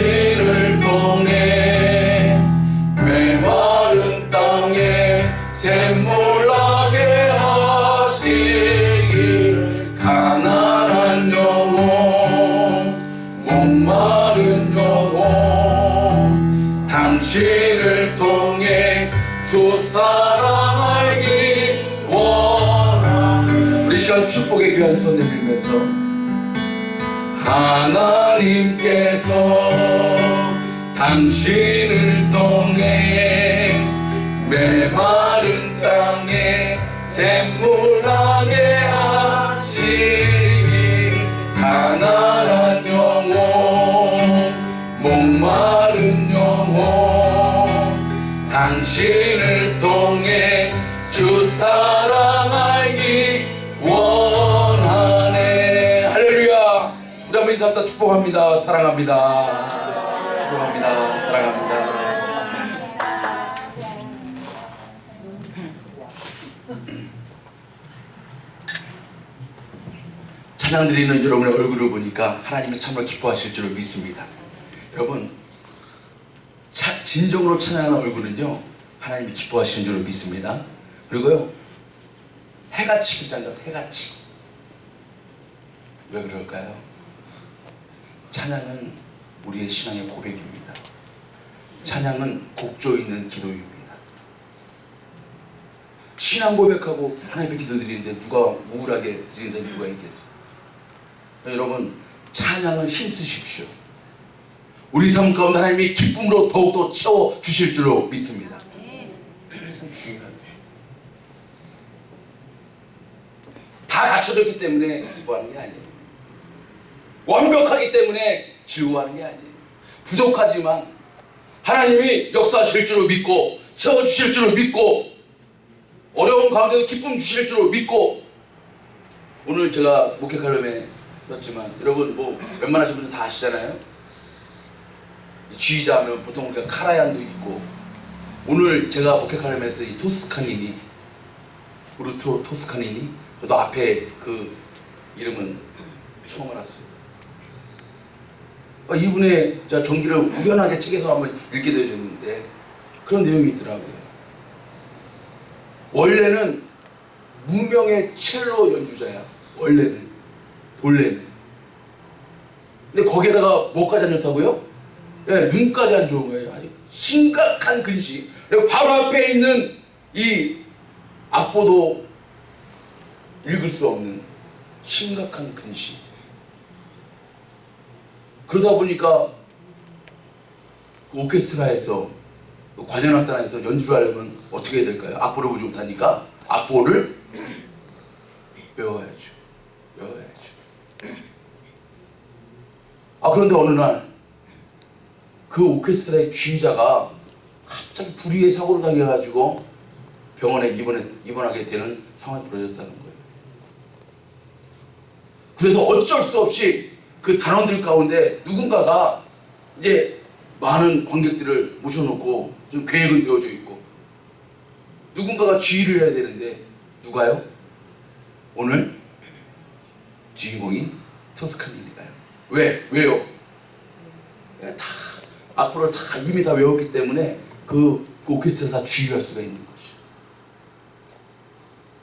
당신을 통해 메마른 땅에 샘물나게 하시길 가난한 영혼 목마른 영혼 당신을 통해 주 사랑 알기 원하네. 우리 시간 축복의 귀한 손 내밀면서 하나님께서 당신을 통해 메마른 땅에 샘물나게 하시니 가난한 영혼 목마른 영혼 당신을 통해 주 사랑 알기 원하네. 할렐루야. 우리 한번 인사합니다. 축복합니다. 사랑합니다. 축복합니다. 사랑합니다. 찬양 드리는 여러분의 얼굴을 보니까 하나님은 참으로 기뻐하실 줄을 믿습니다. 여러분, 진정으로 찬양하는 얼굴은요 하나님이 기뻐하시는 줄을 믿습니다. 그리고요 해같이 기다려. 해같이. 왜 그럴까요? 찬양은 우리의 신앙의 고백입니다. 찬양은 곡조 있는 기도입니다. 신앙 고백하고 하나님께 기도드리는데 누가 우울하게 드리는데 누가 있겠어요? 여러분, 찬양은 힘쓰십시오. 우리 삶 가운데 하나님이 기쁨으로 더욱더 채워주실 줄로 믿습니다. 참 중요해요. 다 갖춰졌기 때문에 기뻐하는 게 아니에요. 완벽하기 때문에 즐거워하는 게 아니에요. 부족하지만 하나님이 역사하실 줄로 믿고 채워주실 줄로 믿고 어려운 가운데도 기쁨 주실 줄로 믿고, 오늘 제가 목회 칼럼에 썼지만 여러분 뭐 웬만하신 분들 다 아시잖아요. 지휘자 하면 보통 우리가 카라얀도 있고, 오늘 제가 목회 칼럼에서 이 토스카니니, 우르투 토스카니니, 저도 앞에 그 이름은 처음 알았어요. 이분의 전기를 우연하게 책에서 한번 읽게 되었는데 그런 내용이 있더라고요. 원래는 무명의 첼로 연주자야. 본래는. 근데 거기에다가 뭐까지 안 좋다고요? 네, 눈까지 안 좋은 거예요. 아주 심각한 근시. 그리고 바로 앞에 있는 이 악보도 읽을 수 없는 심각한 근시. 그러다 보니까 그 오케스트라에서 관현악단에서 연주를 하려면 어떻게 해야 될까요? 악보를 보지 못하니까 악보를 외워야죠. 그런데 어느 날 그 오케스트라의 지휘자가 갑자기 불의의 사고를 당해가지고 병원에 입원하게 되는 상황이 벌어졌다는 거예요. 그래서 어쩔 수 없이 그 단원들 가운데 누군가가 이제 많은 관객들을 모셔놓고 좀 계획은 되어져 있고 누군가가 지휘를 해야 되는데 누가요? 오늘 주인공이 토스카니니가요. 왜요? 다 악보를 다 이미 다 외웠기 때문에 그 오케스트라 다 지휘할 수가 있는 것이죠.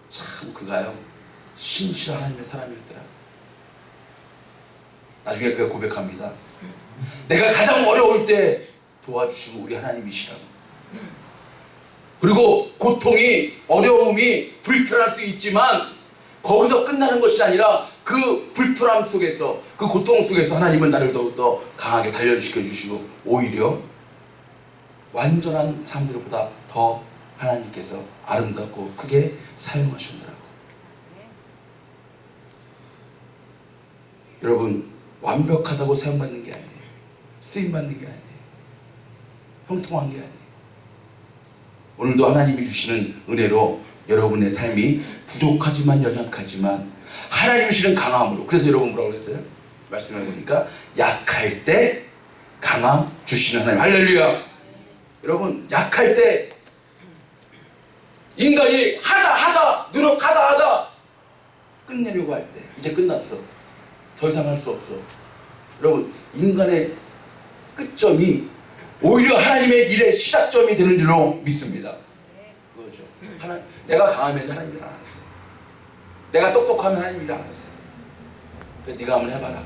참 그가요 신실한 하나님의 사람이었더라. 나중에 그가 고백합니다. 내가 가장 어려울 때 도와주시고 우리 하나님이시라고. 그리고 고통이, 어려움이, 불편할 수 있지만 거기서 끝나는 것이 아니라 그 불편함 속에서, 그 고통 속에서 하나님은 나를 더욱더 강하게 단련시켜 주시고 오히려 완전한 사람들보다 더 하나님께서 아름답고 크게 사용하셨더라고. 여러분, 완벽하다고 사용받는 게 아니에요. 쓰임받는 게 아니에요. 형통한 게 아니에요. 오늘도 하나님이 주시는 은혜로 여러분의 삶이 부족하지만 연약하지만 하나님이 주시는 강함으로, 그래서 여러분 뭐라고 그랬어요? 말씀해 보니까 약할 때 강함 주시는 하나님. 할렐루야. 여러분, 약할 때 인간이 하다 노력하다 끝내려고 할 때 이제 끝났어. 더 이상 할 수 없어. 여러분, 인간의 끝점이 오히려 하나님의 일의 시작점이 되는 줄로 믿습니다. 그거죠. 내가 강하면 하나님 일 안 했어요. 내가 똑똑하면 하나님 일 안 했어요. 그래, 네가 한번 해봐라.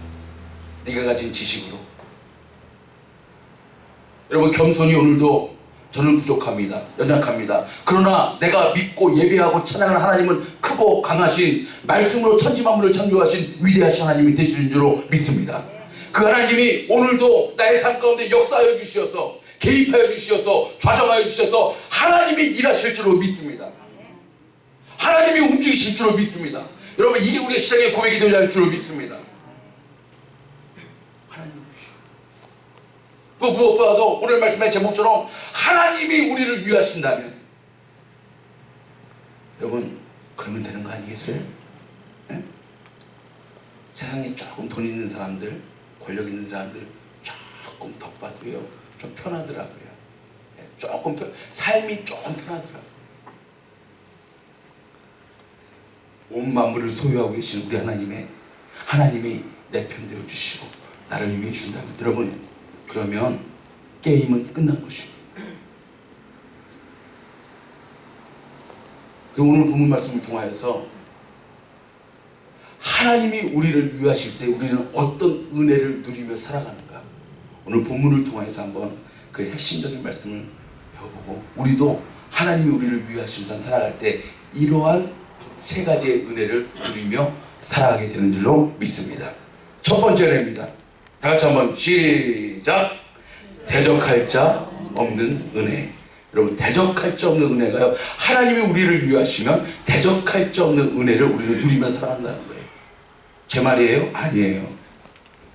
네가 가진 지식으로. 여러분, 겸손히 오늘도 저는 부족합니다. 연약합니다. 그러나 내가 믿고 예배하고 찬양하는 하나님은 크고 강하신, 말씀으로 천지만물을 창조하신 위대하신 하나님이 되시는 줄로 믿습니다. 그 하나님이 오늘도 나의 삶 가운데 역사하여 주시어서, 개입하여 주시어서, 좌정하여 주셔서 하나님이 일하실 줄로 믿습니다. 하나님이 움직이실 줄로 믿습니다. 여러분, 이게 우리의 시작의 고백이 되어야 할 줄로 믿습니다. 그 무엇보다도 오늘 말씀의 제목처럼 하나님이 우리를 위하신다면, 여러분, 그러면 되는 거 아니겠어요? 네? 세상에 조금 돈 있는 사람들, 권력 있는 사람들 조금 덕받고요, 좀 편하더라고요. 네? 조금 삶이 조금 편하더라고요. 온 만물을 소유하고 계신 우리 하나님이 내 편 되어 주시고 나를 위해 주신다면, 여러분, 그러면 게임은 끝난 것입니다. 그럼 오늘 본문 말씀을 통하여서 하나님이 우리를 위하실 때 우리는 어떤 은혜를 누리며 살아가는가, 오늘 본문을 통해서 한번 그 핵심적인 말씀을 배워보고, 우리도 하나님이 우리를 위하신 삶 살아갈 때 이러한 세 가지의 은혜를 누리며 살아가게 되는 줄로 믿습니다. 첫 번째 은혜입니다. 다 같이 한번 시작. 대적할 자 없는 은혜. 여러분, 대적할 자 없는 은혜가요, 하나님이 우리를 위하시면 대적할 자 없는 은혜를 우리는 누리며 살아간다는 거예요. 제 말이에요? 아니에요.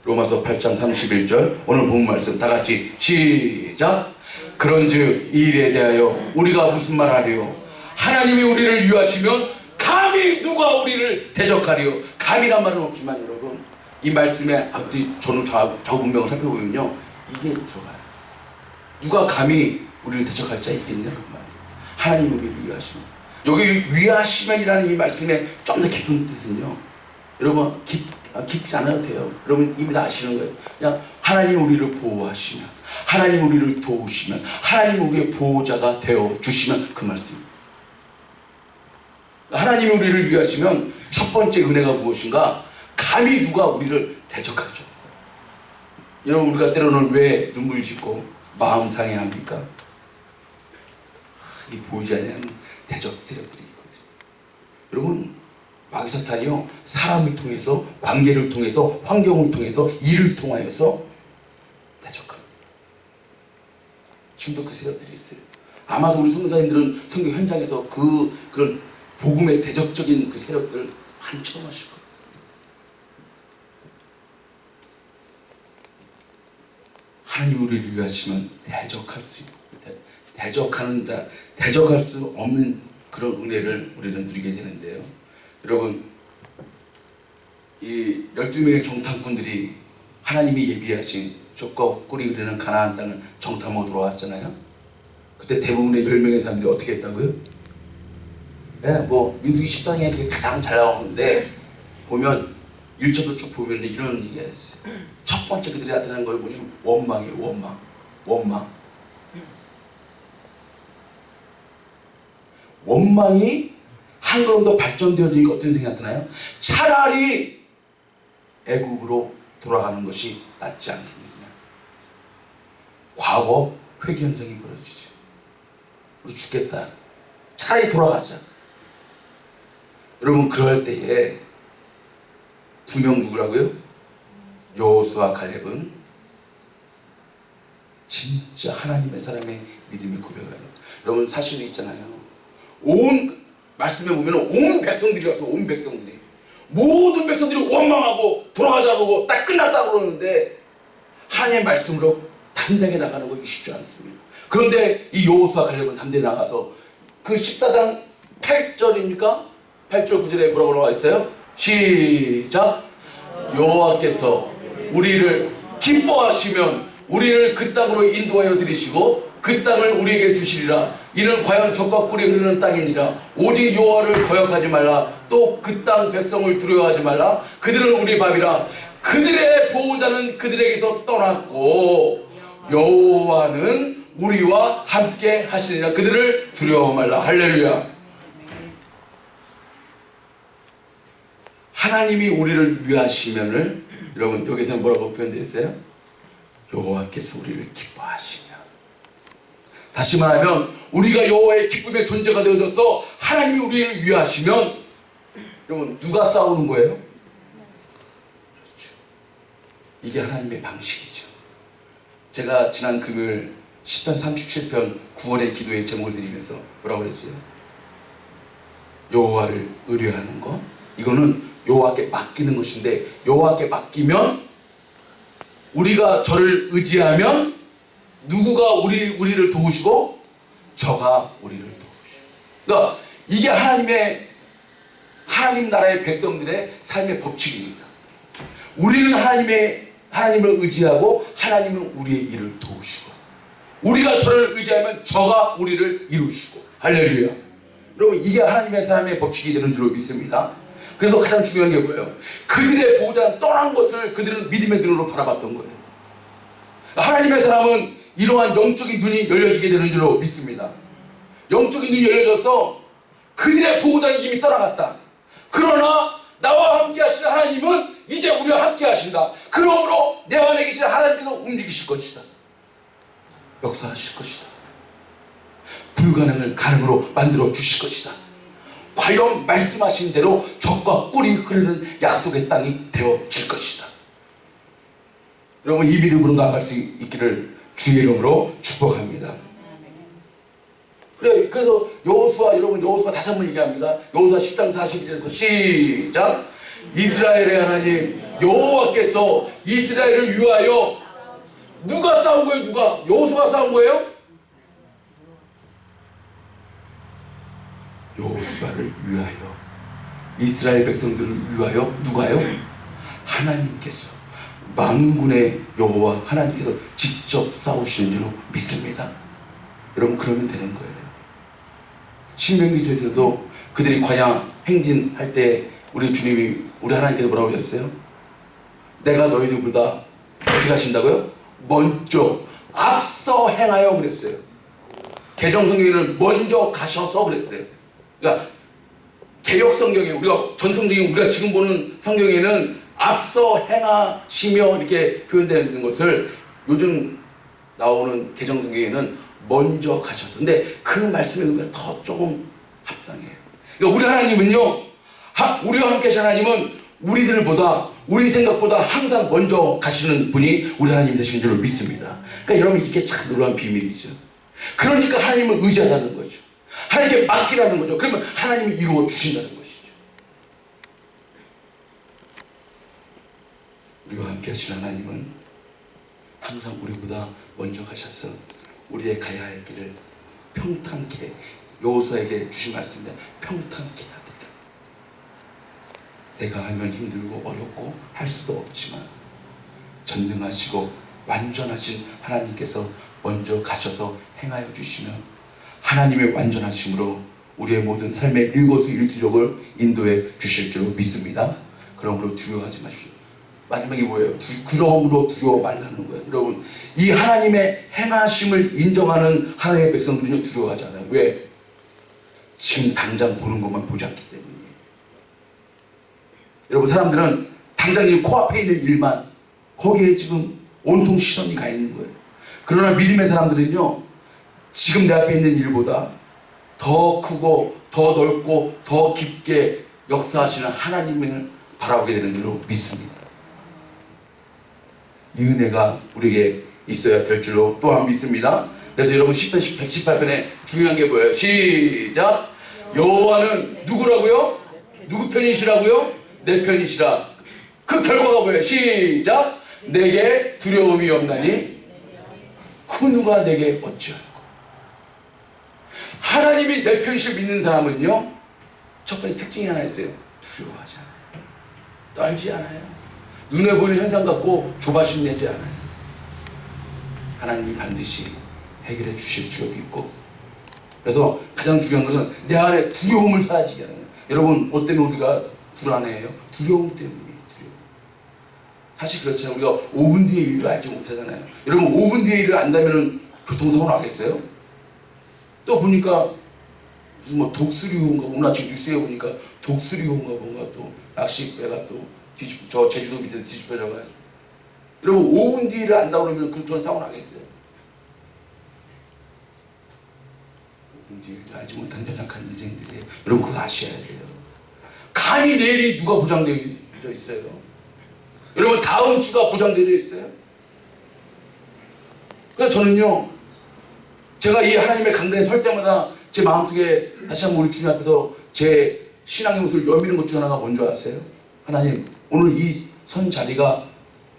로마서 8장 31절 오늘 본 말씀 다 같이 시작. 그런즉 이 일에 대하여 우리가 무슨 말하리요? 하나님이 우리를 위하시면 감히 누가 우리를 대적하리요? 감이란 말은 없지만 여러분, 이 말씀의 앞뒤 전후 좌우 문맥을 살펴보면요, 이게 들어가요. 누가 감히 우리를 대적할 자 있겠느냐, 그 말이에요. 하나님이 우리를 위하시면. 여기 위하시면이라는 이 말씀의 좀 더 깊은 뜻은요, 여러분, 깊지 않아도 돼요. 여러분 이미 다 아시는 거예요. 그냥 하나님이 우리를 보호하시면, 하나님이 우리를 도우시면, 하나님이 우리의 보호자가 되어 주시면 그 말씀입니다. 하나님이 우리를 위하시면 첫 번째 은혜가 무엇인가? 감히 누가 우리를 대적하죠. 여러분, 우리가 때로는 왜 눈물 짓고 마음 상해합니까? 이 보이지 않는 대적 세력들이 있거든요. 여러분, 마귀사탄이요, 사람을 통해서, 관계를 통해서, 환경을 통해서, 일을 통하여서 대적합니다. 지금도 그 세력들이 있어요. 아마도 우리 선교사님들은 선교 현장에서 그런 복음의 대적적인 그 세력들을 많이 체험하실 거예요. 하나님 우리를 위하시면 대적할 수 있고, 대적할 수 없는 그런 은혜를 우리는 누리게 되는데요. 여러분, 이 12명의 정탐꾼들이 하나님이 예비하신 족과 꿀이 흐르는 가나안 땅을 정탐하고 돌아왔잖아요. 그때 대부분의 10명의 사람들이 어떻게 했다고요? 민수기 14장에 가장 잘 나오는데, 보면 1절도 쭉 보면 이런 얘기가 있어요. 첫 번째 그들이 나타난 걸 보니 원망이에요. 원망이 한 걸음 더 발전되어지니까 어떤 생각이 나타나요? 차라리 애국으로 돌아가는 것이 낫지 않겠느냐. 과거 회귀 현상이 벌어지죠. 우리 죽겠다. 차라리 돌아가자. 여러분, 그럴 때에 두 명 누구라고요? 여호수아 갈렙은 진짜 하나님의 사람의 믿음의 고백을 해요. 여러분, 사실이 있잖아요. 온 말씀에 보면 온 백성들이 와서, 온 백성들이, 모든 백성들이 원망하고 돌아가자고 딱 끝났다고 그러는데, 하나님의 말씀으로 담대하게 나가는 거 쉽지 않습니다. 그런데 이 여호수아 갈렙은 담대히 나가서 그 14장 8절입니까? 8절 9절에 뭐라고 나와 있어요? 시작. 여호와께서 우리를 기뻐하시면 우리를 그 땅으로 인도하여 들이시고 그 땅을 우리에게 주시리라. 이는 과연 젖과 꿀이 흐르는 땅이니라. 오직 여호와를 거역하지 말라. 또 그 땅 백성을 두려워하지 말라. 그들은 우리 밥이라. 그들의 보호자는 그들에게서 떠났고 여호와는 우리와 함께 하시느냐. 그들을 두려워 말라. 할렐루야. 하나님이 우리를 위하시면을 여러분 여기서 뭐라고 표현되어 있어요? 여호와께서 우리를 기뻐하시며. 다시 말하면 우리가 여호와의 기쁨의 존재가 되어져서 하나님이 우리를 위하시면 여러분 누가 싸우는 거예요? 그렇죠. 이게 하나님의 방식이죠. 제가 지난 금요일 10편 37편 9월의 기도의 제목을 드리면서 뭐라고 그랬어요? 여호와를 의뢰하는 거, 이거는 여호와께 맡기는 것인데, 여호와께 맡기면 우리가 저를 의지하면 누구가 우리를 도우시고 저가 우리를 도우시고. 그러니까 이게 하나님 나라의 백성들의 삶의 법칙입니다. 우리는 하나님을 의지하고 하나님은 우리의 일을 도우시고, 우리가 저를 의지하면 저가 우리를 이루시고. 할렐루야. 여러분 이게 하나님의 삶의 법칙이 되는 줄로 믿습니다. 그래서 가장 중요한 게 뭐예요? 그들의 보호자는 떠난 것을 그들은 믿음의 눈으로 바라봤던 거예요. 하나님의 사람은 이러한 영적인 눈이 열려지게 되는 줄로 믿습니다. 영적인 눈이 열려져서 그들의 보호자는 이미 떠나갔다. 그러나 나와 함께 하시는 하나님은 이제 우리와 함께 하신다. 그러므로 내 안에 계신 하나님께서 움직이실 것이다. 역사하실 것이다. 불가능을 가능으로 만들어 주실 것이다. 과연 말씀하신 대로 적과 꿀이 흐르는 약속의 땅이 되어질 것이다. 여러분 이 믿음으로 나아갈 수 있기를 주의 이름으로 축복합니다. 그래서 여호수아 다시 한번 얘기합니다. 여호수아 10장 41절에서 시작. 이스라엘의 하나님 여호와께서 이스라엘을 위하여. 누가 싸운 거예요? 누가? 여호수아가 싸운 거예요? 여호수아를 위하여, 이스라엘 백성들을 위하여 누가요? 하나님께서, 만군의 여호와 하나님께서 직접 싸우시는 줄로 믿습니다. 여러분 그러면 되는 거예요. 신명기서에서도 그들이 광야 행진할 때 우리 주님이, 우리 하나님께서 뭐라고 하셨어요? 내가 너희들보다 어떻게 하신다고요? 먼저 앞서 행하여 그랬어요. 개정 성경에는 먼저 가셔서 그랬어요. 그러니까 개역 성경에, 우리가 전통적인 우리가 지금 보는 성경에는 앞서 행하시며 이렇게 표현되는 것을 요즘 나오는 개정 성경에는 먼저 가셔서. 근데 그 말씀에 우리가 더 조금 합당해요. 그러니까 우리 하나님은요, 우리와 함께 하신 하나님은 우리들보다, 우리 생각보다 항상 먼저 가시는 분이 우리 하나님 되시는 줄로 믿습니다. 그러니까 여러분 이게 참 놀라운 비밀이죠. 그러니까 하나님을 의지하라는 거죠. 하나님께 맡기라는 거죠. 그러면 하나님이 이루어 주신다는 것이죠. 우리와 함께 하신 하나님은 항상 우리보다 먼저 가셔서 우리의 가야 할 길을 평탄케, 여호수아에게 주신 말씀인데 평탄케 하리라. 내가 하면 힘들고 어렵고 할 수도 없지만 전능하시고 완전하신 하나님께서 먼저 가셔서 행하여 주시면 하나님의 완전하심으로 우리의 모든 삶의 일거수일투족을 인도해 주실 줄 믿습니다. 그러므로 두려워하지 마십시오. 마지막이 뭐예요? 그러므로 두려워 말라는 거예요. 여러분 이 하나님의 행하심을 인정하는 하나님의 백성들은요 두려워하지 않아요. 왜? 지금 당장 보는 것만 보지 않기 때문이에요. 여러분 사람들은 당장 이 코앞에 있는 일만, 거기에 지금 온통 시선이 가 있는 거예요. 그러나 믿음의 사람들은요 지금 내 앞에 있는 일보다 더 크고 더 넓고 더 깊게 역사하시는 하나님을 바라보게 되는 줄로 믿습니다. 이 은혜가 우리에게 있어야 될 줄로 또한 믿습니다. 그래서 여러분 10편 118편에 중요한 게 뭐예요? 시작. 여호와는 누구라고요? 누구 편이시라고요? 내 편이시라. 그 결과가 뭐예요? 시작. 내게 두려움이 없나니 그 누가 내게 어찌하리고. 하나님이 내 편이실 믿는 사람은요 첫 번째 특징이 하나 있어요. 두려워하지 않아요. 떨지 않아요. 눈에 보이는 현상 갖고 조바심 내지 않아요. 하나님이 반드시 해결해 주실 줄 믿고. 그래서 가장 중요한 것은 내 안에 두려움을 사라지게 하는 거예요. 여러분 뭐 때문에 우리가 불안해해요? 두려움 때문이에요. 두려움. 사실 그렇잖아요. 우리가 5분 뒤에 일을 알지 못하잖아요. 여러분 5분 뒤에 일을 안다면 교통사고 나겠어요? 또 보니까 무슨 뭐 독수리호인가, 오늘 아침 뉴스에 보니까 독수리호인가 뭔가 또 낚싯배가 또 저 제주도 밑에서 뒤집혀져가지고, 여러분 5분 뒤를 안다고 그러면 그런 사고 나겠어요? 5분 뒤를 알지 못하는 연약한 인생들이에요. 여러분 그거 아셔야 돼요. 감히 내일이 누가 보장되어 있어요? 여러분 다음 주가 보장되어 있어요? 그래서 저는요, 제가 이 하나님의 강단에 설 때마다 제 마음속에 다시 한번 우리 주님 앞에서 제 신앙의 모습을 여미는 것 중 하나가 뭔지 아세요? 하나님, 오늘 이 선 자리가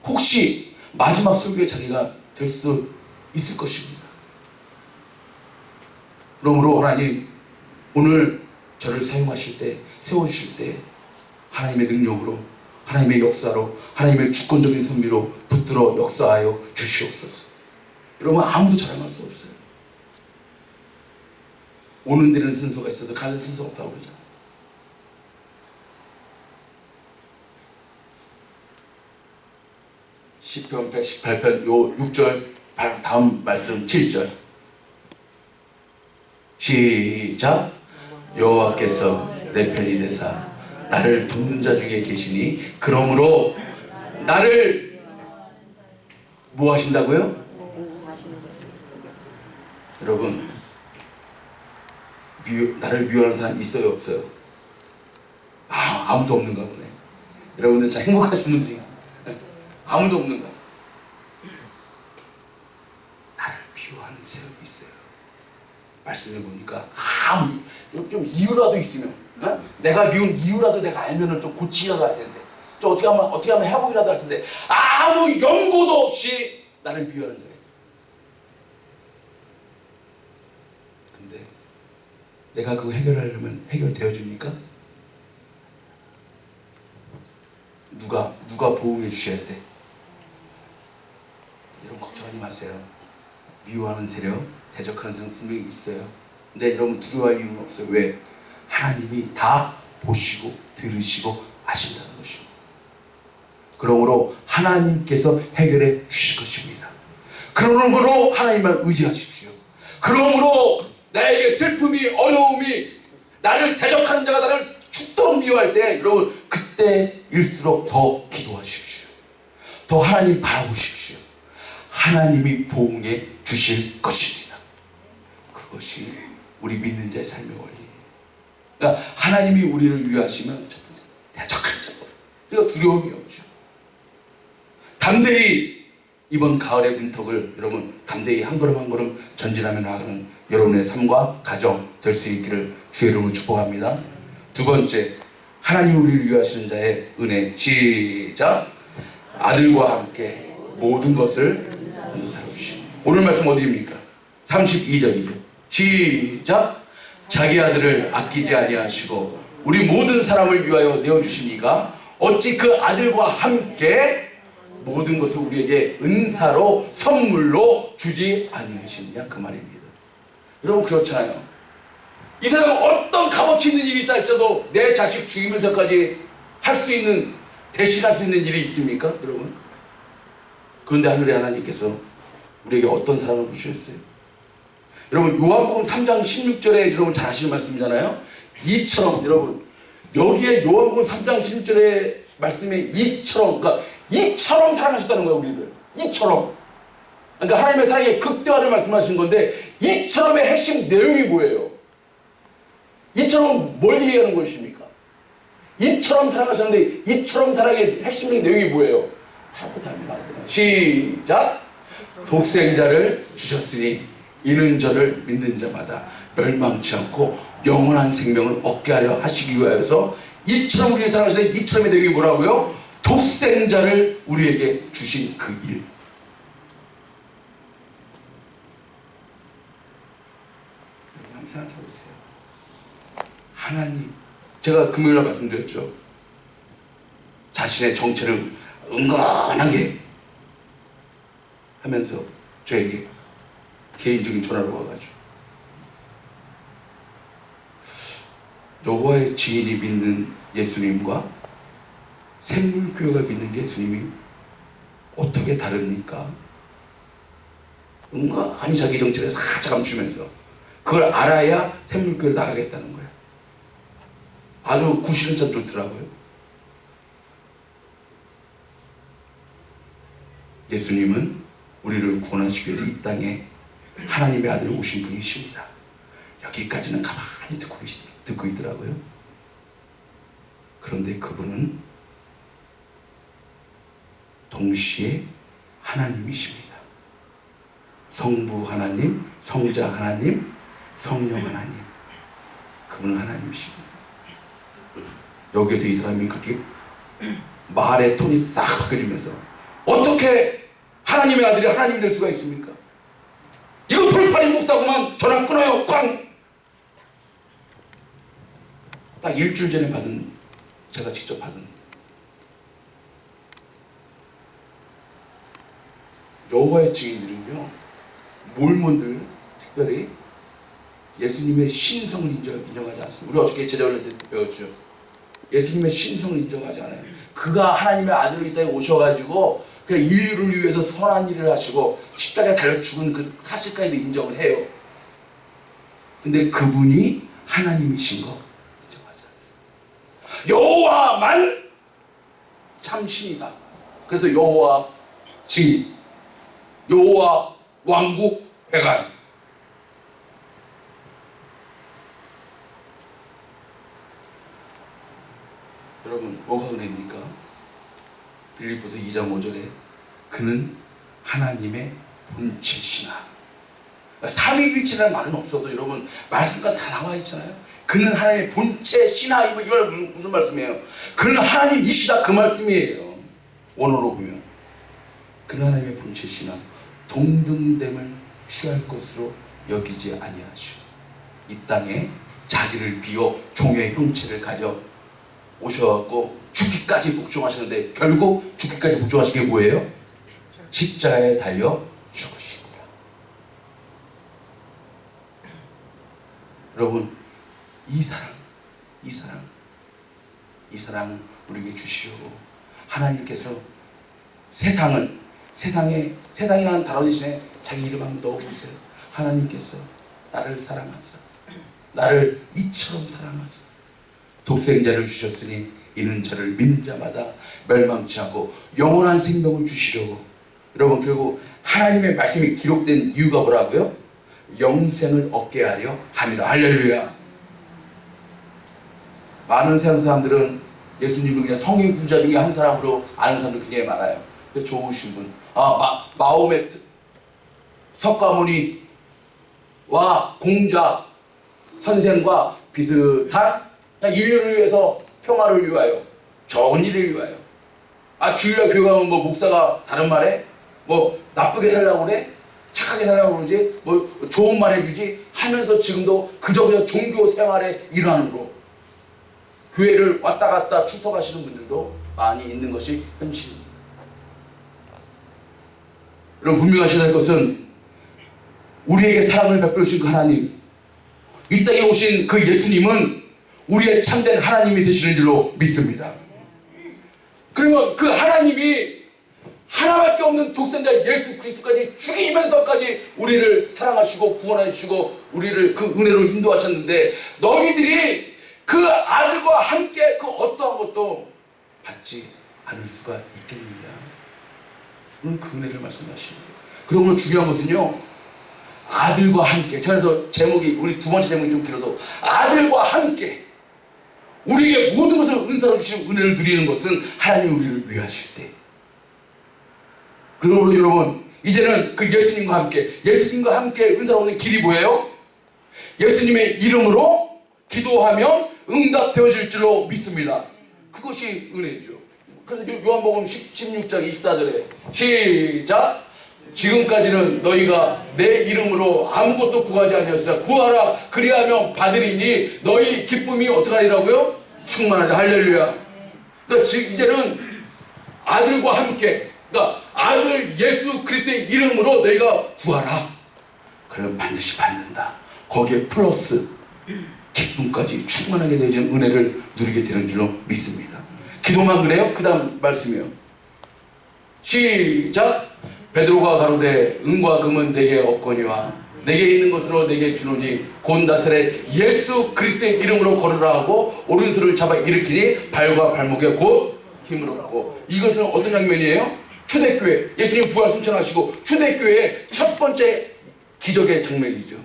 혹시 마지막 설교의 자리가 될 수도 있을 것입니다. 그러므로 하나님, 오늘 저를 사용하실 때, 세워주실 때 하나님의 능력으로, 하나님의 역사로, 하나님의 주권적인 섭리로 붙들어 역사하여 주시옵소서. 여러분 아무도 자랑할 수 없어요. 오는 데는 순서가 있어도 가는 순서가 없다고 그러잖아요. 시편 118편 요 6절 다음 말씀 7절 시작. 여호와께서 내 편이 되사 나를 돕는 자 중에 계시니 그러므로 나를 뭐 하신다고요? 여러분 나를 미워하는 사람 있어요 없어요? 아무도 없는가 보네. 여러분들 참 행복하신 분들이 아무도 없는가? 나를 미워하는 세력이 있어요. 말씀해 보니까 좀 이유라도 있으면, 내가 미운 이유라도 내가 알면은 좀 고치려고 할 텐데, 좀 어떻게 하면 회복이라도 할 텐데, 아무 연고도 없이 나를 미워하는 거예요. 근데 내가 그거 해결하려면 해결되어 줍니까? 누가 보호해 주셔야 돼. 여러분 걱정하지 마세요. 미워하는 세력, 대적하는 세력 분명히 있어요. 근데 여러분 두려워할 이유는 없어요. 왜? 하나님이 다 보시고 들으시고 아신다는 것입니다. 그러므로 하나님께서 해결해 주실 것입니다. 그러므로 하나님만 의지하십시오. 그러므로 나에게 슬픔이, 어려움이, 나를 대적하는 자가 나를 죽도록 미워할 때, 여러분 그때일수록 더 기도하십시오. 더 하나님 바라보십시오. 하나님이 보응해 주실 것입니다. 그것이 우리 믿는 자의 삶의 원리. 그러니까 하나님이 우리를 위하시면 대적한 자, 그러니까 두려움이 없죠. 담대히 이번 가을의 문턱을 여러분 담대히 한 걸음 한 걸음 전진하며 나아가는 여러분의 삶과 가정 될 수 있기를 주의 이름으로 축복합니다. 두 번째, 하나님이 우리를 위하시는 자의 은혜. 시작. 아들과 함께 모든 것을 은사로 주시고. 오늘 말씀 어디입니까? 32절이죠. 시작. 자기 아들을 아끼지 아니하시고 우리 모든 사람을 위하여 내어주시니가 어찌 그 아들과 함께 모든 것을 우리에게 은사로 선물로 주지 아니하시느냐, 그 말입니다. 여러분 그렇잖아요. 이 세상에 어떤 값어치 있는 일이 있다 할지라도 내 자식 죽이면서까지 할 수 있는, 대신할 수 있는 일이 있습니까 여러분? 그런데 하늘의 하나님께서 우리에게 어떤 사랑을 주셨어요? 여러분 요한복음 3장 16절에 여러분 잘 아시는 말씀이잖아요. 이처럼, 여러분 여기에 요한복음 3장 16절의 말씀에 이처럼, 그러니까 이처럼 사랑하셨다는 거예요 우리를. 이처럼. 그러니까 하나님의 사랑의 극대화를 말씀하신 건데, 이처럼의 핵심 내용이 뭐예요? 이처럼 뭘 얘기하는 것입니까? 이처럼 사랑하셨는데 이처럼 사랑의 핵심 내용이 뭐예요? 하고 답니다. 시작. 독생자를 주셨으니 이는 저를 믿는 자마다 멸망치 않고 영원한 생명을 얻게 하려 하시기 위하여서, 이처럼 우리를 사랑하시는데 이처럼의 내용이 뭐라고요? 독생자를 우리에게 주신 그 일. 한번 생각해 보세요. 하나님, 제가 금요일에 말씀드렸죠. 자신의 정체를 은근하게 하면서 저에게 개인적인 전화로 와가지고, 여호와의 증인이 믿는 예수님과 샘물교회가 믿는 예수님이 어떻게 다릅니까? 은근히 자기 정체를 살짝 감추면서 그걸 알아야 샘물교회를 나가겠다는 거야. 아주 구실은 참 좋더라고요. 예수님은 우리를 구원하시기 위해서 이 땅에 하나님의 아들이 오신 분이십니다. 여기까지는 가만히 듣고 있더라고요. 그런데 그분은 동시에 하나님이십니다. 성부 하나님, 성자 하나님, 성령 하나님. 그분은 하나님이십니다. 여기서 이 사람이 그렇게 말의 톤이 싹 바뀌면서 어떻게 하나님의 아들이 하나님이 될 수가 있습니까? 이거 돌팔이 목사구만. 전화 끊어요. 꽝! 딱 일주일 전에 제가 직접 받은 여호와의 증인들은요, 몰몬들 특별히 예수님의 신성을 인정하지 않습니다. 우리 어저께 제자훈련 때 배웠죠. 예수님의 신성을 인정하지 않아요. 그가 하나님의 아들로 이 땅에 오셔가지고 그냥 인류를 위해서 선한 일을 하시고 십자가에 달려 죽은 그 사실까지도 인정을 해요. 근데 그분이 하나님이신 거 인정하지 않아요. 여호와만 참 신이다. 그래서 여호와 증인, 여호와 왕국 회관. 여러분, 뭐가 은혜입니까? 빌립보서 2장 5절에 그는 하나님의 본체시나. 삼위일체라는 말은 없어도 여러분 말씀과 다 나와 있잖아요. 그는 하나님의 본체시나. 이걸 무슨 말씀이에요? 그는 하나님이시다, 그 말씀이에요. 원어로 보면 그는 하나님의 본체시나 동등됨을 취할 것으로 여기지 아니하시오. 이 땅에 자기를 비워 종의 형체를 가져 오셔갖고 죽기까지 복종하셨는데 결국 죽기까지 복종하신 게 뭐예요? 십자가에 달려 죽으신 거야. 여러분, 이 사랑 우리에게 주시려고 하나님께서 세상이라는 단어 대신에 자기 이름 한번 넣어보세요. 하나님께서 나를 사랑하사, 나를 이처럼 사랑하사 독생자를 주셨으니 이는 저를 믿는 자마다 멸망치 않고 영원한 생명을 주시려고. 여러분, 결국 하나님의 말씀이 기록된 이유가 뭐라고요? 영생을 얻게 하려 함이라. 할렐루야. 많은 세상 사람들은 예수님을 그냥 성인 군자 중에 한 사람으로 아는 사람도 굉장히 많아요. 좋으신 분. 마호메트 석가모니와 공자 선생과 비슷한, 그냥 인류를 위해서, 평화를 위하여, 좋은 일을 위하여. 주일날 교회 가면 뭐 목사가 다른 말해? 뭐 나쁘게 살라고 그래? 착하게 살라고 그러지? 뭐 좋은 말 해주지? 하면서 지금도 그저 종교 생활의 일환으로 교회를 왔다 갔다 출석하시는 분들도 많이 있는 것이 현실입니다. 여러분, 분명하셔야 할 것은 우리에게 사랑을 베풀으신 그 하나님, 이 땅에 오신 그 예수님은 우리의 참된 하나님이 되시는 줄로 믿습니다. 그러면 그 하나님이 하나밖에 없는 독생자 예수 그리스도까지 죽이면서까지 우리를 사랑하시고 구원하시고 우리를 그 은혜로 인도하셨는데, 너희들이 그 아들과 함께 그 어떠한 것도 받지 않을 수가 있겠느냐. 오늘 그 은혜를 말씀하십니다. 그리고 오늘 중요한 것은요, 아들과 함께. 그래서 제목이, 우리 두 번째 제목이 좀 길어도 아들과 함께 우리에게 모든 것을 은사로 주신 은혜를 누리는 것은 하나님이 우리를 위하실 때. 그러므로 여러분, 이제는 그 예수님과 함께 은사로 오는 길이 뭐예요? 예수님의 이름으로 기도하면 응답되어질 줄로 믿습니다. 그것이 은혜죠. 그래서 요한복음 16장 24절에 시작! 지금까지는 너희가 내 이름으로 아무것도 구하지 아니하였으나 구하라 그리하면 받으리니 너희 기쁨이 어떻게 하리라고요? 충만하리. 할렐루야. 그러니까 이제는 아들과 함께, 그러니까 아들 예수 그리스도의 이름으로 너희가 구하라. 그러면 반드시 받는다. 거기에 플러스 기쁨까지 충만하게 되어지는 은혜를 누리게 되는 줄로 믿습니다. 기도만 그래요? 그 다음 말씀이요. 시작. 베드로가 가로되 은과 금은 내게 없거니와 내게 있는 것으로 내게 주노니 곧 나사렛 예수 그리스도의 이름으로 걸으라 하고 오른손을 잡아 일으키니 발과 발목에 곧 힘을 얻고. 이것은 어떤 장면이에요? 초대교회, 예수님 부활 순천하시고 초대교회의 첫 번째 기적의 장면이죠.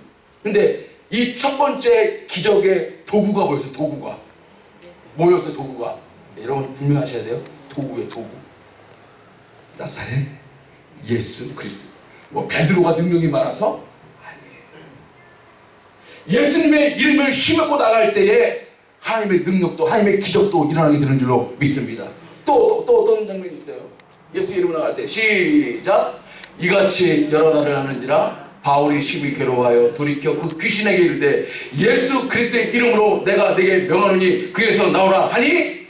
근데 이 첫 번째 기적의 도구가 뭐였어요? 도구가 뭐였어요? 도구가 여러분 분명하셔야 돼요. 도구예요. 도구. 나사렛 예수 그리스도. 뭐 베드로가 능력이 많아서? 아니에요. 예수님의 이름을 힘입고 나갈 때에 하나님의 능력도 하나님의 기적도 일어나게 되는 줄로 믿습니다. 또 어떤 장면이 있어요? 예수 이름으로 나갈 때 시작. 이같이 여러 날을 하는지라 바울이 심히 괴로워하여 돌이켜 그 귀신에게 이르되 예수 그리스도의 이름으로 내가 내게 명하노니 그에서 나오라 하니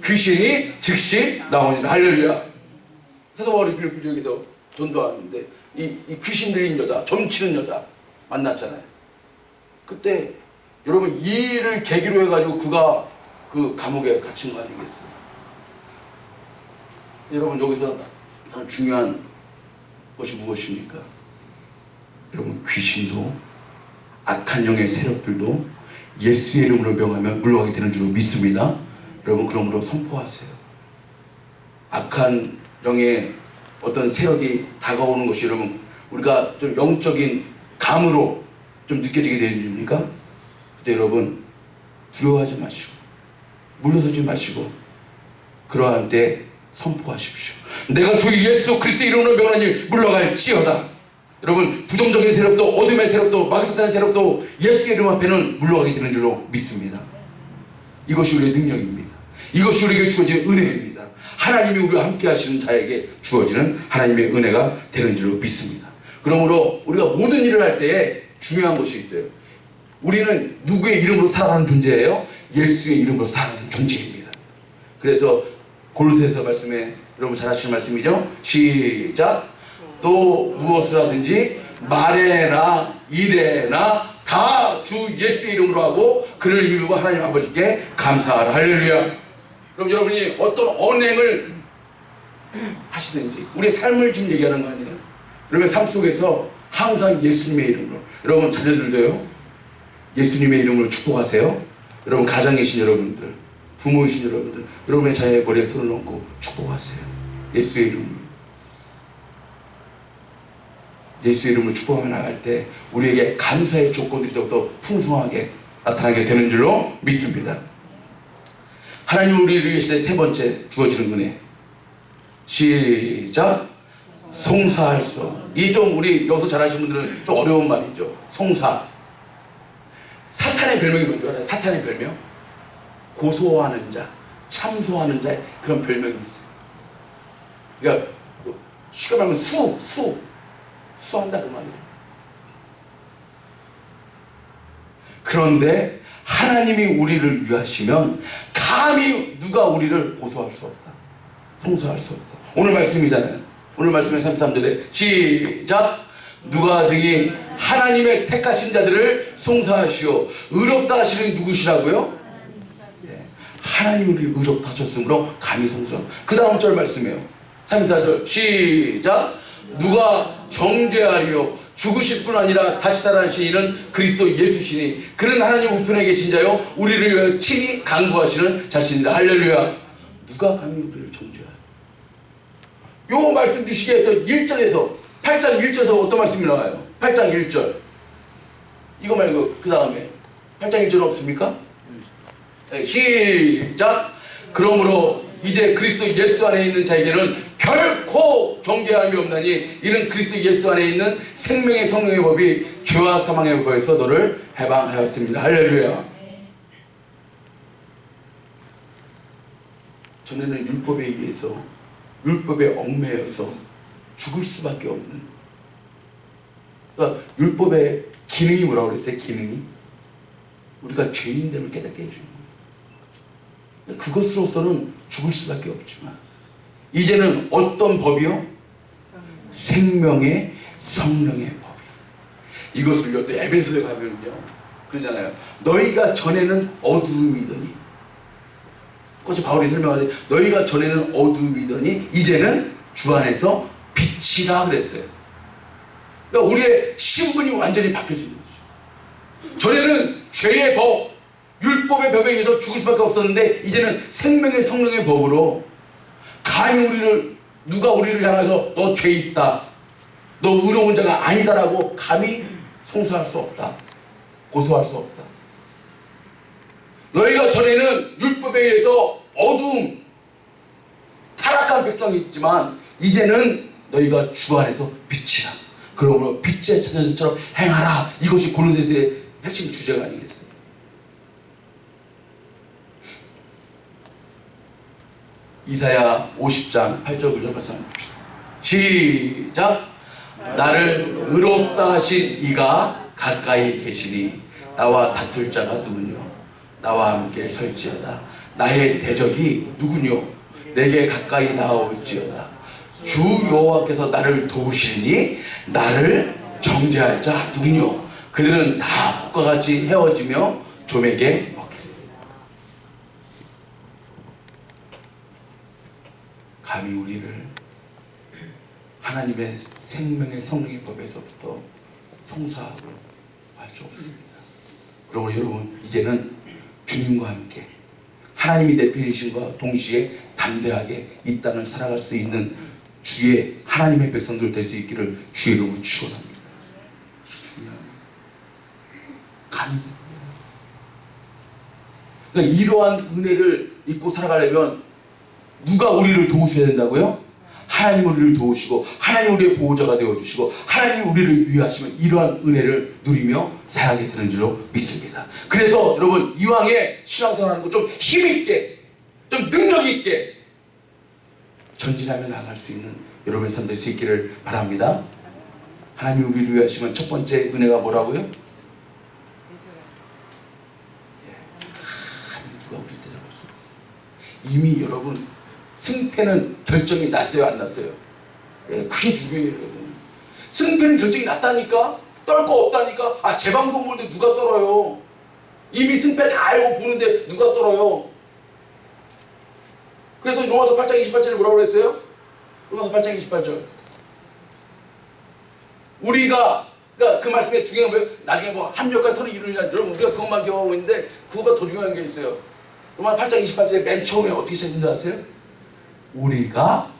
귀신이 즉시 나오니라. 할렐루야. 사도 바울이 빌립보 지역에서 전도하는데 이 귀신 들린 여자, 점치는 여자 만났잖아요. 그때 여러분 이 일을 계기로 해가지고 그가 그 감옥에 갇힌 거 아니겠어요? 여러분 여기서 중요한 것이 무엇입니까? 여러분 귀신도 악한 영의 세력들도 예수의 이름으로 명하면 물러가게 되는 줄로 믿습니다. 여러분 그러므로 선포하세요. 악한 영의 어떤 세력이 다가오는 것이 여러분 우리가 좀 영적인 감으로 좀 느껴지게 되는 줄입니까? 그때 여러분 두려워하지 마시고 물러서지 마시고 그러한 때 선포하십시오. 내가 주 예수 그리스도 이름으로 명하니 물러갈지어다. 여러분 부정적인 세력도 어둠의 세력도 마귀사탄의 세력도 예수의 이름 앞에는 물러가게 되는 줄로 믿습니다. 이것이 우리의 능력입니다. 이것이 우리에게 주어진 은혜입니다. 하나님이 우리와 함께 하시는 자에게 주어지는 하나님의 은혜가 되는 줄로 믿습니다. 그러므로 우리가 모든 일을 할 때에 중요한 것이 있어요. 우리는 누구의 이름으로 살아가는 존재예요? 예수의 이름으로 살아가는 존재입니다. 그래서 골로새서 말씀에 여러분 잘 아시는 말씀이죠? 시작. 또 무엇을 하든지 말에나 일에나 다 주 예수의 이름으로 하고 그를 이루고 하나님 아버지께 감사하라. 할렐루야. 그럼 여러분이 어떤 언행을 하시든지 우리의 삶을 지금 얘기하는 거 아니에요? 여러분의 삶 속에서 항상 예수님의 이름으로, 여러분 자녀들도요 예수님의 이름으로 축복하세요. 여러분 가장이신 여러분들, 부모이신 여러분들, 여러분의 자녀의 머리에 손을 얹고 축복하세요. 예수의 이름으로. 예수의 이름으로 축복하며 나갈 때 우리에게 감사의 조건들이 더욱더 풍성하게 나타나게 되는 줄로 믿습니다. 하나님 우리를 위하실 때 세 번째 주어지는 은혜. 시작. 송사할 수. 이 좀 우리 여기서 잘하시는 분들은 좀 어려운 말이죠. 송사. 사탄의 별명이 뭔 줄 알아요? 사탄의 별명? 고소하는 자, 참소하는 자의 그런 별명이 있어요. 그러니까 쉽게 말하면 수한다 그 말이에요. 그런데 하나님이 우리를 위하시면 감히 누가 우리를 고소할 수 없다. 송사할 수 없다. 오늘 말씀이잖아요. 오늘 말씀의 33절에 시작. 누가 등이 하나님의 택하신 자들을 송사하시오. 의롭다 하시는 누구시라고요? 네. 하나님이 우리를 의롭다 하셨으므로 감히 송사. 그 다음 절 말씀이에요. 34절 시작. 누가 정죄하리요. 죽으실 뿐 아니라 다시 살아나신 이는 그리스도 예수시니 그는 하나님 우편에 계신 자요 우리를 위하여 친히 간구하시는 자신이다. 할렐루야. 누가 감히 우리를 정죄하리요. 요 말씀 주시기 위해서 1절에서 8장 1절에서 어떤 말씀이 나와요? 8장 1절 이거 말고 그 다음에 8장 1절 없습니까? 네, 시작. 그러므로 이제 그리스도 예수 안에 있는 자에게는 결코 정죄함이 없나니 이는 그리스도 예수 안에 있는 생명의 성령의 법이 죄와 사망의 법에서 너를 해방하였습니다. 할렐루야. 전에는 율법에 의해서 율법에 얽매여서 죽을 수밖에 없는, 그러니까 율법의 기능이 뭐라고 그랬어요? 기능이 우리가 죄인됨을 깨닫게 해주는 거예요. 그것으로서는 죽을 수밖에 없지만 이제는 어떤 법이요? 생명의 성령의 법이. 이것을요 또 에베소에 가면요 그러잖아요. 너희가 전에는 어두움이더니, 어제 바울이 설명하지, 너희가 전에는 어두움이더니 이제는 주 안에서 빛이라 그랬어요. 그러니까 우리의 신분이 완전히 바뀌어지는 거죠. 전에는 죄의 법, 율법의 법에 의해서 죽을 수밖에 없었는데 이제는 생명의 성령의 법으로 감히 누가 우리를 향해서 너 죄 있다, 너 의로운 자가 아니다라고 감히 송수할 수 없다, 고소할 수 없다. 너희가 전에는 율법에 의해서 어두움, 타락한 백성이 있지만 이제는 너희가 주 안에서 빛이라. 그러므로 빛의 자녀들처럼 행하라. 이것이 골로새서의 핵심 주제가 아니겠어요? 이사야 50장 8절 9절 말씀합니다. 시작. 나를 의롭다 하신 이가 가까이 계시니 나와 다툴 자가 누구뇨? 나와 함께 설지어다. 나의 대적이 누구뇨? 내게 가까이 나아올지어다. 주 여호와께서 나를 도우시니 나를 정죄할 자 누구뇨? 그들은 다 북과 같이 헤어지며 좀에게 먹히리. 감히 우리를 하나님의 생명의 성령의 법에서부터 송사하고 할 수 없습니다. 그러므로 여러분, 이제는 주님과 함께 하나님이 내필이신과 동시에 담대하게 이 땅을 살아갈 수 있는 주의 하나님의 백성들 될 수 있기를 주의 이름으로 축원합니다. 이게 중요합니다. 감히. 그러니까 이러한 은혜를 입고 살아가려면 누가 우리를 도우셔야 된다고요? 하나님 우리를 도우시고 하나님 우리의 보호자가 되어주시고 하나님 우리를 위하시면 이러한 은혜를 누리며 살아가게 되는 줄로 믿습니다. 그래서 여러분, 이왕에 신앙생활하는 거 좀 힘있게, 좀 능력있게 전진하며 나아갈 수 있는 여러분의 삶 될 수 있기를 바랍니다. 하나님 우리를 위하시면 첫 번째 은혜가 뭐라고요? 누가 우리 대적할 수 없어요. 이미 여러분 승패는 결정이 났어요, 안 났어요? 그게 중요해요, 여러분. 승패는 결정이 났다니까? 떨 거 없다니까? 아, 재방송 보는데 누가 떨어요? 이미 승패 다 알고 보는데 누가 떨어요? 그래서 로마서 8장 28절에 뭐라고 그랬어요? 로마서 8장 28절. 우리가, 그러니까 그 말씀에 중요한 거예요. 나중에 뭐 합력과 선을 이루느냐. 여러분, 우리가 그것만 경험하고 있는데 그거보다 더 중요한 게 있어요. 로마서 8장 28절에 맨 처음에 어떻게 시작된 줄 아세요? 우리가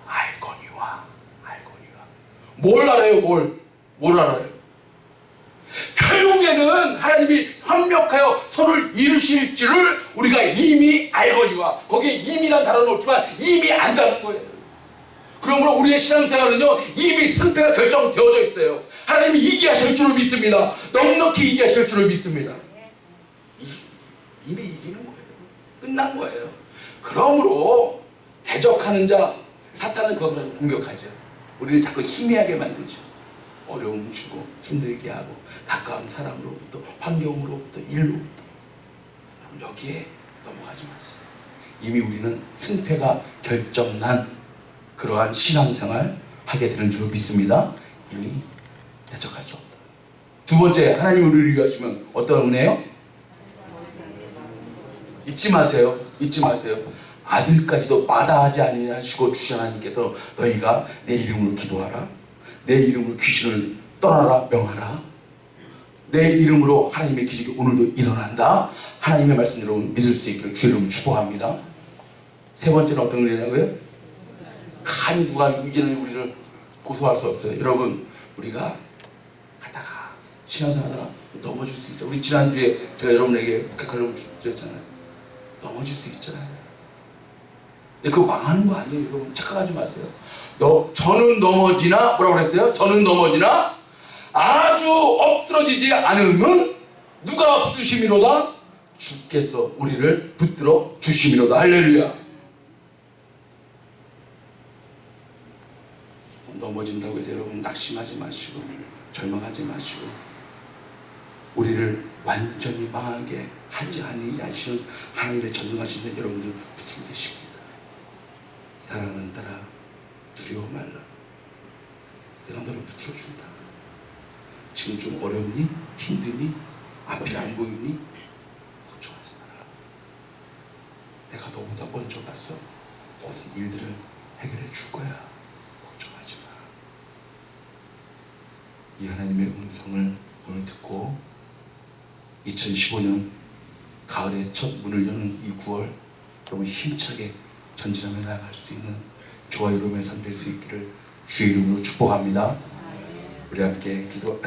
알거니와. 뭘 알아요? 뭘 알아요? 결국에는 하나님이 협력하여 선을 이루실 줄을 우리가 이미 알거니와. 거기에 이미란 단어는 없지만 이미 안다는 거예요. 그러므로 우리의 신앙생활은요, 이미 승패가 결정되어져 있어요. 하나님이 이기게 하실 줄을 믿습니다. 넉넉히 이기게 하실 줄을 믿습니다. 이미 이기는 거예요. 끝난 거예요. 그러므로 대적하는 자, 사탄은 그것을 공격하죠. 우리를 자꾸 희미하게 만들죠. 어려움 주고 힘들게 하고 가까운 사람으로부터, 환경으로부터, 일로부터. 여기에 넘어가지 마세요. 이미 우리는 승패가 결정난 그러한 신앙생활 하게 되는 줄 믿습니다. 이미 대적할 수 없다. 두 번째, 하나님 우리를 위하시면 어떤 은혜요? 잊지 마세요. 아들까지도 마다하지 아니하시고 주신 하나님께서 너희가 내 이름으로 기도하라, 내 이름으로 귀신을 떠나라 명하라, 내 이름으로 하나님의 기적이 오늘도 일어난다. 하나님의 말씀 여러분 믿을 수 있기를 주의 이름으로 축복합니다. 세 번째는 어떤 은혜라고요? 감히 누가 이제는 우리를 고소할 수 없어요. 여러분, 우리가 가다가 신앙생활하다가 넘어질 수 있죠. 우리 지난주에 제가 여러분에게 목회칼럼 드렸잖아요. 넘어질 수 있잖아요. 그거 망하는 거 아니에요. 여러분 착각하지 마세요. 저는 넘어지나 뭐라고 그랬어요? 저는 넘어지나 아주 엎드러지지 않으면 누가 붙드심이로다? 주께서 우리를 붙들어 주심이로다. 할렐루야. 넘어진다고 해서 여러분 낙심하지 마시고 절망하지 마시고 우리를 완전히 망하게 하지 아니하시는 하나님의 전능하신 데 여러분들 붙들고 계십니다. 사랑하는 딸아, 두려워 말라. 내가 너를 붙들어준다. 지금 좀 어렵니? 힘드니? 앞이 안 보이니? 걱정하지 마라. 내가 너보다 먼저 가서 모든 일들을 해결해 줄 거야. 이 하나님의 음성을 오늘 듣고 2015년 가을에 첫 문을 여는 이 9월 너무 힘차게 전진하며 나아갈 수 있는 조화로움의 삶 될 수 있기를 주의 이름으로 축복합니다. 우리 함께 기도,